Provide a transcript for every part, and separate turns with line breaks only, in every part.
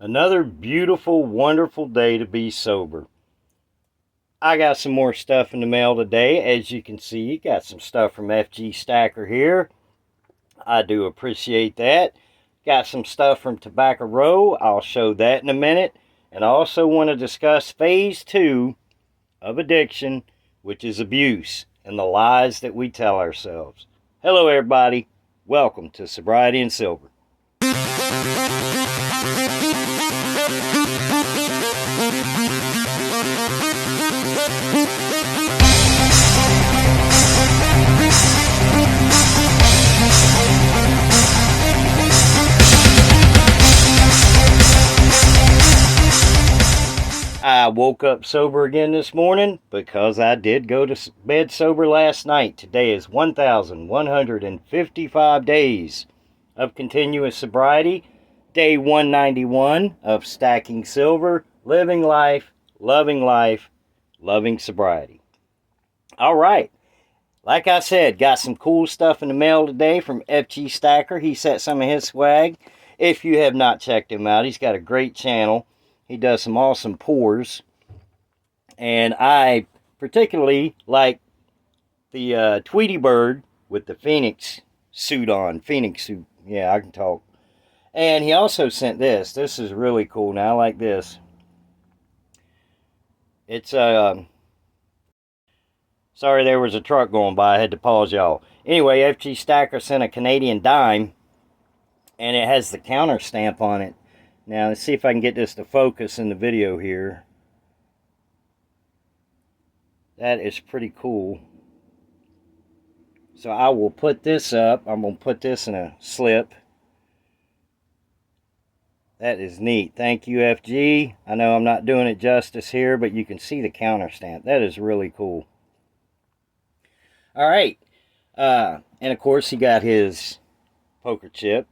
Another beautiful, wonderful day to be sober. I got some more stuff in the mail today. As you can see, got some stuff from FG Stacker here. I do appreciate that. Got some stuff from Tobacco Row. I'll show that in a minute. And I also want to discuss phase 2 of addiction, which is abuse and the lies that we tell ourselves. Hello, everybody. Welcome to Sobriety and Silver. I woke up sober again this morning because I did go to bed sober last night. Today is 1,155 days of continuous sobriety. Day 191 of stacking silver, living life, loving sobriety. All right. Like I said, got some cool stuff in the mail today from FG Stacker. He sent some of his swag. If you have not checked him out, he's got a great channel. He does some awesome pours. And I particularly like the Tweety Bird with the Phoenix suit on. Phoenix suit. Yeah, I can talk. And he also sent this. This is really cool. Now, I like this. It's, sorry, there was a truck going by. I had to pause y'all. Anyway, FG Stacker sent a Canadian dime. And it has the counter stamp on it. Now, let's see if I can get this to focus in the video here. That is pretty cool. So I will put this up. I'm going to put this in a slip. That is neat. Thank you, FG. I know I'm not doing it justice here, but you can see the counter stamp. That is really cool. All right. And, of course, he got his poker chip.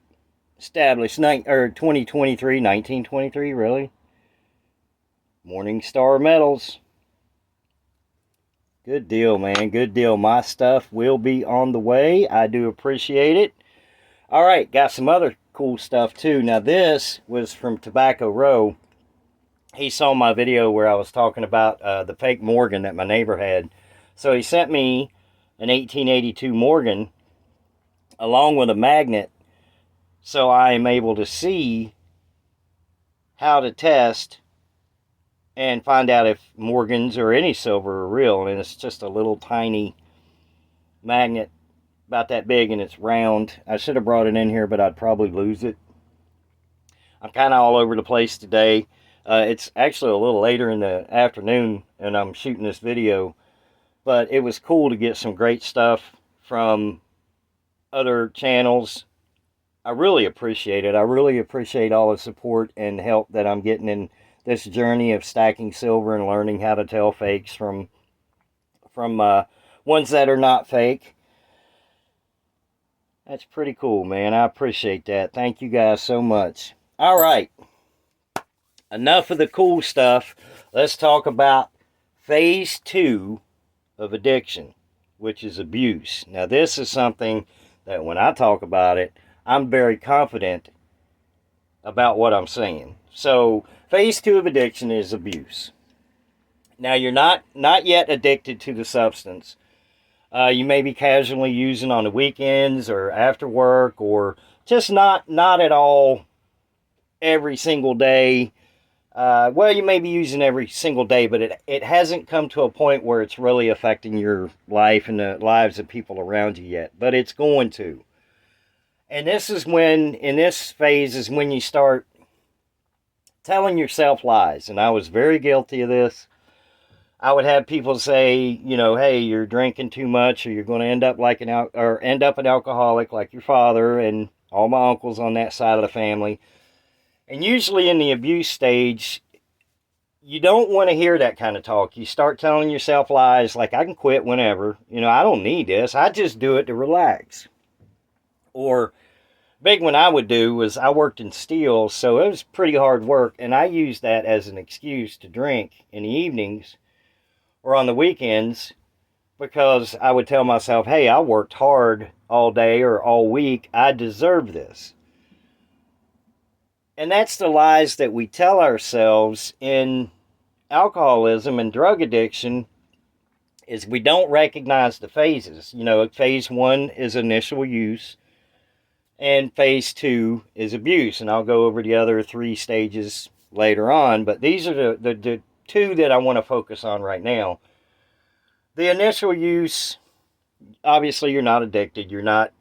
Established 1923, really. Morningstar medals. Good deal, man. Good deal. My stuff will be on the way. I do appreciate it. All right, got some other cool stuff too. Now this was from Tobacco Row. He saw my video where I was talking about the fake Morgan that my neighbor had. So he sent me an 1882 Morgan along with a magnet, so I am able to see how to test and find out if Morgans or any silver are real. And it's just a little tiny magnet about that big, and it's round. I should have brought it in here, but I'd probably lose it. I'm kind of all over the place today. It's actually a little later in the afternoon, and I'm shooting this video. But it was cool to get some great stuff from other channels. I really appreciate it. I really appreciate all the support and help that I'm getting in this journey of stacking silver and learning how to tell fakes from ones that are not fake. That's pretty cool, man. I appreciate that. Thank you guys so much. All right. Enough of the cool stuff. Let's talk about phase 2 of addiction, which is abuse. Now, this is something that when I talk about it, I'm very confident about what I'm saying. So, phase 2 of addiction is abuse. Now, you're not yet addicted to the substance. You may be casually using on the weekends or after work, or just not at all every single day. Well, you may be using every single day, but it hasn't come to a point where it's really affecting your life and the lives of people around you yet. But it's going to. And this is when, in this phase, is when you start telling yourself lies. And I was very guilty of this. I would have people say, you know, hey, you're drinking too much, or you're going to end up like an alcoholic like your father and all my uncles on that side of the family. And usually in the abuse stage, you don't want to hear that kind of talk. You start telling yourself lies like, I can quit whenever. You know, I don't need this. I just do it to relax. Or big one I would do was I worked in steel, so it was pretty hard work. And I used that as an excuse to drink in the evenings or on the weekends, because I would tell myself, hey, I worked hard all day or all week. I deserve this. And that's the lies that we tell ourselves in alcoholism and drug addiction, is we don't recognize the phases. Phase 1 is initial use, and phase 2 is abuse. And I'll go over the other 3 stages later on, but these are the 2 that I want to focus on right now. The initial use, obviously you're not addicted. You're not,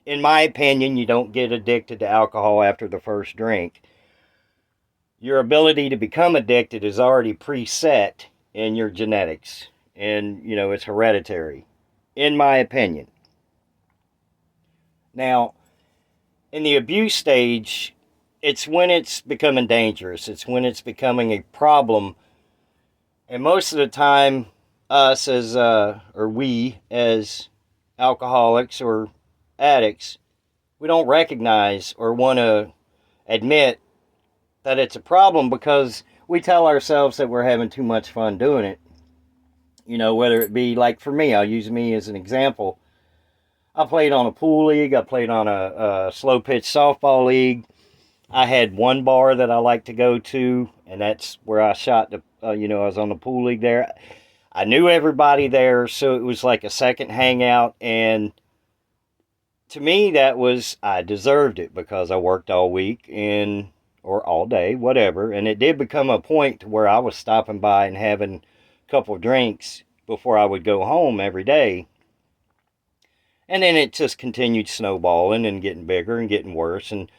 in my opinion, you don't get addicted to alcohol after the first drink. Your ability to become addicted is already preset in your genetics, and it's hereditary, in my opinion. Now, in the abuse stage, it's when it's becoming dangerous. It's when it's becoming a problem. And most of the time, us we as alcoholics or addicts, we don't recognize or want to admit that it's a problem, because we tell ourselves that we're having too much fun doing it. Whether it be, like for me, I'll use me as an example. I played on a pool league. I played on a slow pitch softball league. I had one bar that I like to go to, and that's where I shot I was on the pool league there. I knew everybody there, so it was like a second hangout, and to me, I deserved it, because I worked all week or all day, whatever, and it did become a point to where I was stopping by and having a couple of drinks before I would go home every day. And then it just continued snowballing and getting bigger and getting worse, and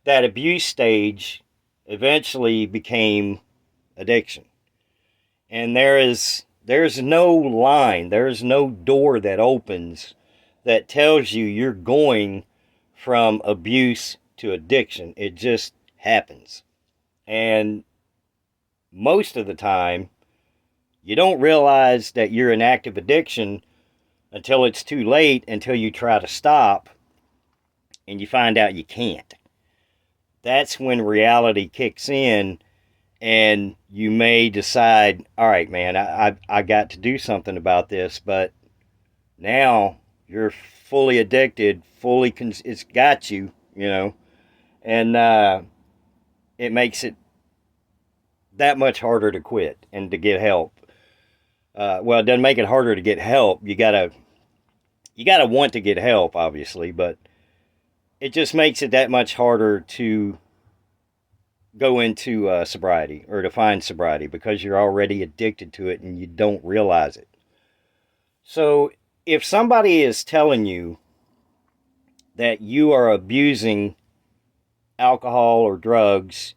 that abuse stage eventually became addiction. And there's no line, there's no door that opens that tells you you're going from abuse to addiction. It just happens. And most of the time, you don't realize that you're in active addiction until it's too late, until you try to stop and you find out you can't. That's when reality kicks in, and you may decide, all right, man, I got to do something about this, but now you're fully addicted, it's got you, and it makes it that much harder to quit and to get help. Well, it doesn't make it harder to get help. You gotta want to get help, obviously, but it just makes it that much harder to go into sobriety, or to find sobriety, because you're already addicted to it and you don't realize it. So if somebody is telling you that you are abusing alcohol or drugs,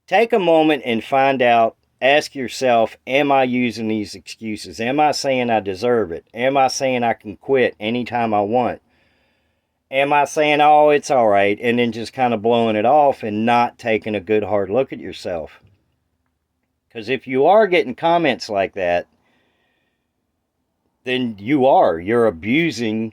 take a moment and find out. Ask yourself, am I using these excuses? Am I saying I deserve it? Am I saying I can quit anytime I want? Am I saying, oh, it's all right, and then just kind of blowing it off and not taking a good hard look at yourself? Because if you are getting comments like that, then you're abusing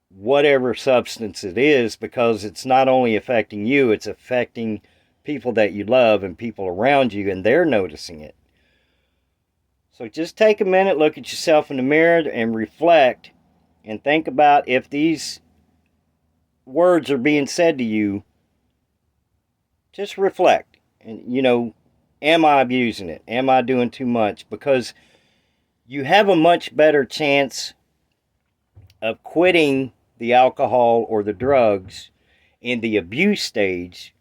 whatever substance it is, because it's not only affecting you, it's affecting people that you love and people around you, and they're noticing it. So just take a minute, look at yourself in the mirror and reflect, and think about if these words are being said to you. Just reflect, and am I abusing it? Am I doing too much? Because you have a much better chance of quitting the alcohol or the drugs in the abuse stage,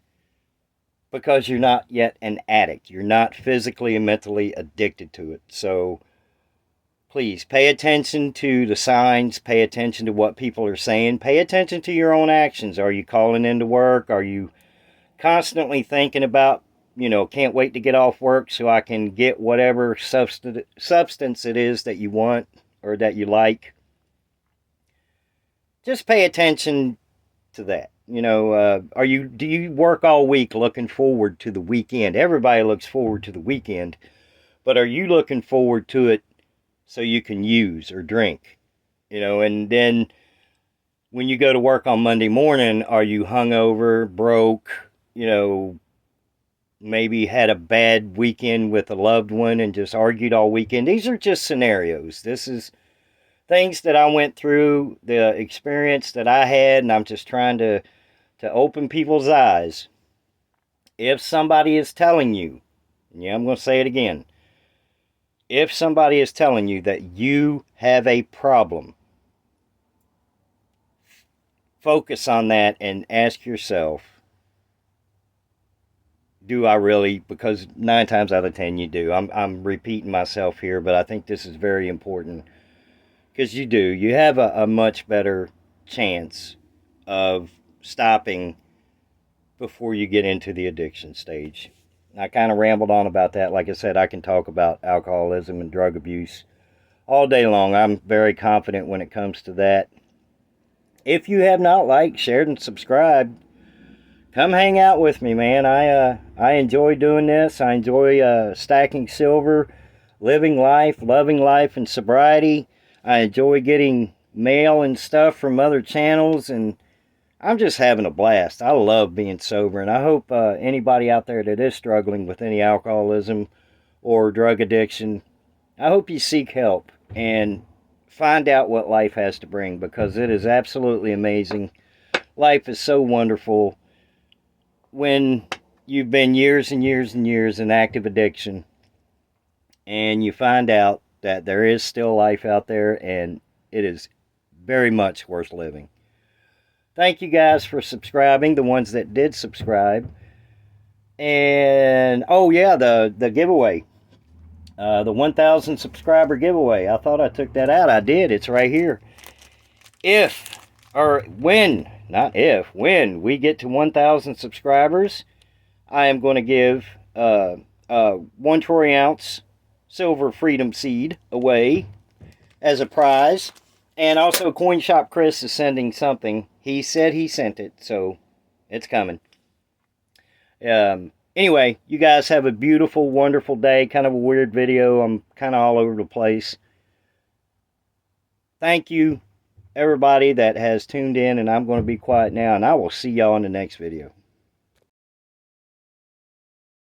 because you're not yet an addict. You're not physically and mentally addicted to it. So please pay attention to the signs. Pay attention to what people are saying. Pay attention to your own actions. Are you calling into work? Are you constantly thinking about, can't wait to get off work so I can get whatever substance it is that you want or that you like? Just pay attention to that. Do you work all week looking forward to the weekend? Everybody looks forward to the weekend, but are you looking forward to it so you can use or drink? And then when you go to work on Monday morning, are you hungover, broke, maybe had a bad weekend with a loved one and just argued all weekend? These are just scenarios. This things that I went through, the experience that I had, and I'm just trying to open people's eyes. If somebody is telling you, yeah, I'm going to say it again. If somebody is telling you that you have a problem, focus on that and ask yourself, do I really? Because 9 times out of 10 you do. I'm repeating myself here, but I think this is very important. Because you do. You have a much better chance of stopping before you get into the addiction stage. I kind of rambled on about that. Like I said, I can talk about alcoholism and drug abuse all day long. I'm very confident when it comes to that. If you have not liked, shared, and subscribed, come hang out with me, man. I enjoy doing this. I enjoy stacking silver, living life, loving life, and sobriety. I enjoy getting mail and stuff from other channels, and I'm just having a blast. I love being sober, and I hope anybody out there that is struggling with any alcoholism or drug addiction, I hope you seek help and find out what life has to bring, because it is absolutely amazing. Life is so wonderful when you've been years and years and years in active addiction and you find out that there is still life out there, and it is very much worth living. Thank you guys for subscribing, the ones that did subscribe. And, oh yeah, the giveaway. The 1,000 subscriber giveaway. I thought I took that out. I did. It's right here. When we get to 1,000 subscribers, I am going to give 1 troy ounce silver freedom seed away as a prize. And also, Coin Shop Chris is sending something. He said he sent it, so it's coming. Anyway, you guys have a beautiful, wonderful day. Kind of a weird video. I'm kind of all over the place. Thank you, everybody that has tuned in, and I'm going to be quiet now, and I will see y'all in the next video.